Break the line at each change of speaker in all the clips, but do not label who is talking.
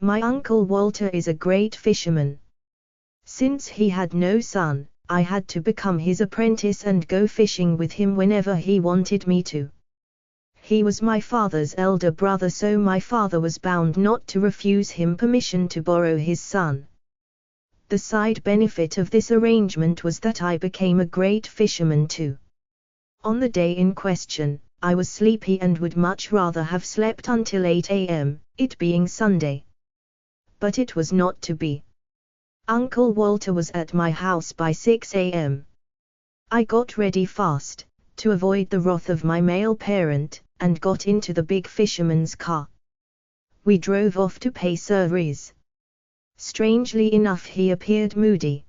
My uncle Walter is a great fisherman. Since he had no son, I had to become his apprentice and go fishing with him whenever he wanted me to. He was my father's elder brother, so my father was bound not to refuse him permission to borrow his son. The side benefit of this arrangement was that I became a great fisherman too. On the day in question, I was sleepy and would much rather have slept until 8 a.m., it being Sunday. But it was not to be. Uncle Walter was at my house by 6 a.m. I got ready fast, to avoid the wrath of my male parent, and got into the big fisherman's car. We drove off to PSLE. Strangely enough, he appeared moody.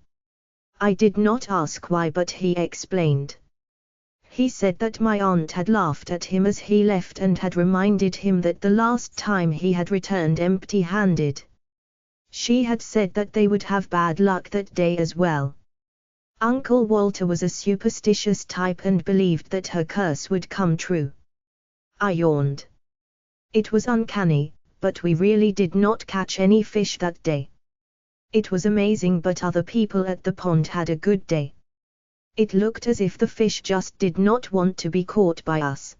I did not ask why, but he explained. He said that my aunt had laughed at him as he left and had reminded him that the last time he had returned empty-handed. She had said that they would have bad luck that day as well. Uncle Walter was a superstitious type and believed that her curse would come true. I yawned. It was uncanny, but we really did not catch any fish that day. It was amazing, but other people at the pond had a good day. It looked as if the fish just did not want to be caught by us.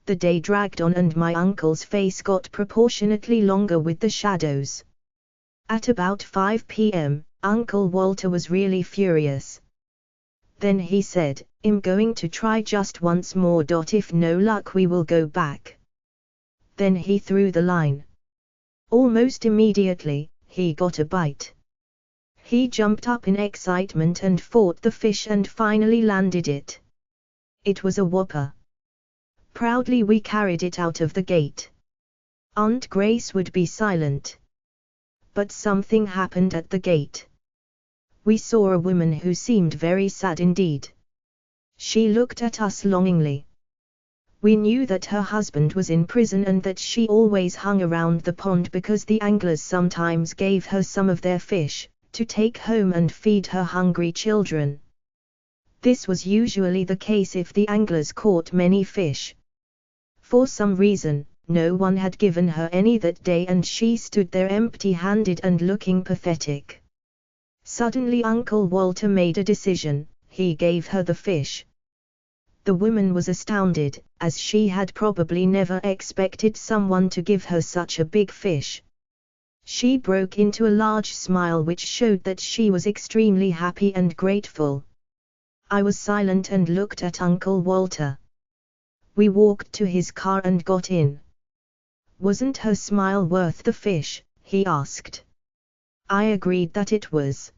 The day dragged on and my uncle's face got proportionately longer with the shadows. At about 5 p.m., Uncle Walter was really furious. Then he said, "I'm going to try just once more. If no luck, we will go back." Then he threw the line. Almost immediately, he got a bite. He jumped up in excitement and fought the fish and finally landed it. It was a whopper. Proudly we carried it out of the gate. Aunt Grace would be silent. But something happened at the gate. We saw a woman who seemed very sad indeed. She looked at us longingly. We knew that her husband was in prison and that she always hung around the pond because the anglers sometimes gave her some of their fish, to take home and feed her hungry children. This was usually the case if the anglers caught many fish. For some reason, no one had given her any that day and she stood there empty-handed and looking pathetic. Suddenly Uncle Walter made a decision. He gave her the fish. The woman was astounded, as she had probably never expected someone to give her such a big fish. She broke into a large smile which showed that she was extremely happy and grateful. I was silent and looked at Uncle Walter. We walked to his car and got in. "Wasn't her smile worth the fish?" he asked. I agreed that it was.